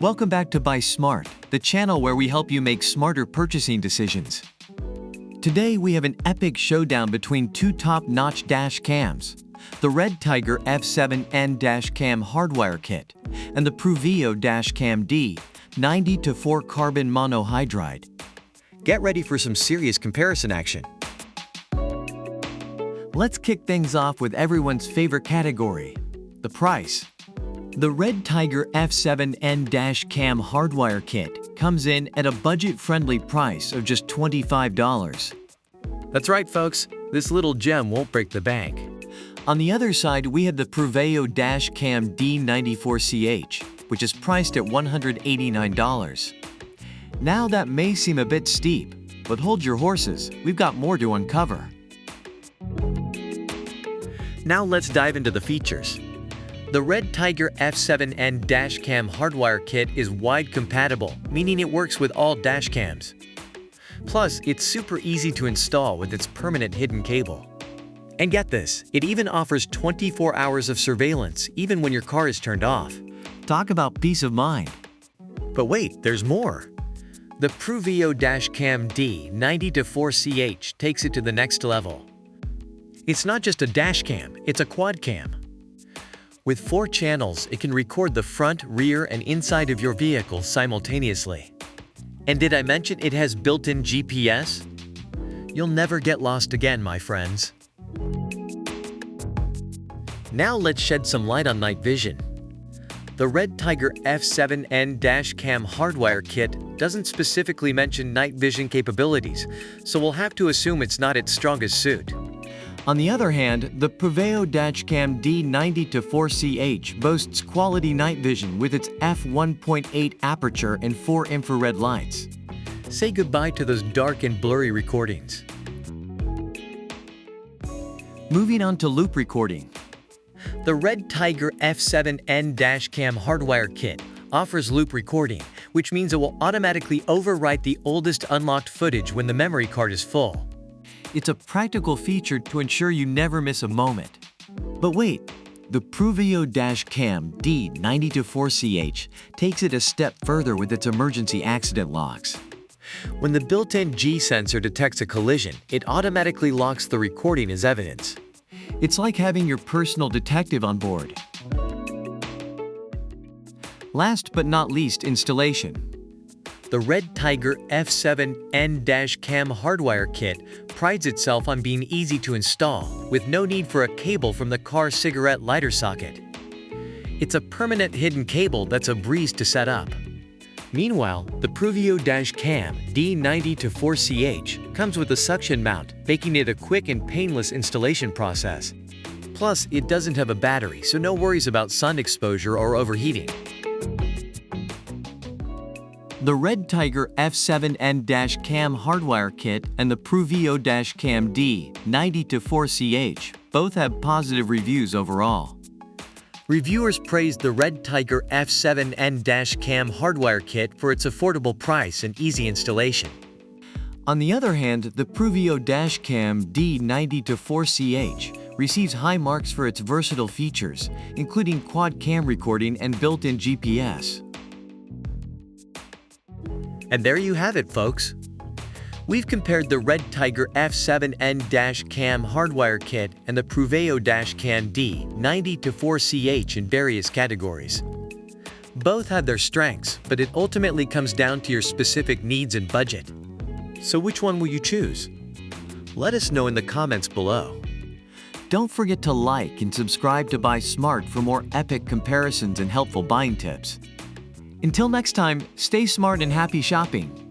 Welcome back to Buy Smart, the channel where we help you make smarter purchasing decisions. Today we have an epic showdown between two top-notch dash cams, the RedTiger F7N dash cam hardwire kit and the PRUVEEO Cam D90-4 carbon monohydride. Get ready for some serious comparison action. Let's kick things off with everyone's favorite category, the price. The RedTiger F7N dash cam hardwire kit comes in at a budget-friendly price of just $25. That's right, folks, this little gem won't break the bank. On the other side, we have the PRUVEEO Cam D90-4CH, which is priced at $189. Now that may seem a bit steep, but hold your horses, we've got more to uncover. Now let's dive into the features. The RedTiger F7N dash cam hardwire kit is wide compatible, meaning it works with all dash cams. Plus, it's super easy to install with its permanent hidden cable. And get this, it even offers 24 hours of surveillance even when your car is turned off. Talk about peace of mind. But wait, there's more. The PRUVEEO Cam D90-4CH takes it to the next level. It's not just a dash cam, it's a quad cam. With 4 channels, it can record the front, rear, and inside of your vehicle simultaneously. And did I mention it has built-in GPS? You'll never get lost again, my friends. Now let's shed some light on night vision. The RedTiger F7N dash cam hardwire kit doesn't specifically mention night vision capabilities, so we'll have to assume it's not its strongest suit. On the other hand, the PRUVEEO Cam D90-4CH boasts quality night vision with its f1.8 aperture and 4 infrared lights. Say goodbye to those dark and blurry recordings. Moving on to loop recording. The RedTiger F7N dash cam hardwire kit offers loop recording, which means it will automatically overwrite the oldest unlocked footage when the memory card is full. It's a practical feature to ensure you never miss a moment. But wait, the PRUVEEO Cam D90-4CH takes it a step further with its emergency accident locks. When the built-in G sensor detects a collision, it automatically locks the recording as evidence. It's like having your personal detective on board. Last but not least, installation. The RedTiger F7N dash cam hardwire kit prides itself on being easy to install, with no need for a cable from the car's cigarette lighter socket. It's a permanent hidden cable that's a breeze to set up. Meanwhile, the PRUVEEO Cam D90-4CH comes with a suction mount, making it a quick and painless installation process. Plus, it doesn't have a battery, so no worries about sun exposure or overheating. The RedTiger F7N dash cam hardwire kit and the PRUVEEO Cam D90-4CH both have positive reviews overall. Reviewers praised the RedTiger F7N dash cam hardwire kit for its affordable price and easy installation. On the other hand, the PRUVEEO Cam D90-4CH receives high marks for its versatile features, including quad cam recording and built-in GPS. And there you have it, folks. We've compared the RedTiger F7N dash cam hardwire kit and the PRUVEEO Cam D90-4CH in various categories. Both have their strengths, but it ultimately comes down to your specific needs and budget. So which one will you choose? Let us know in the comments below. Don't forget to like and subscribe to Buy Smart for more epic comparisons and helpful buying tips. Until next time, stay smart and happy shopping.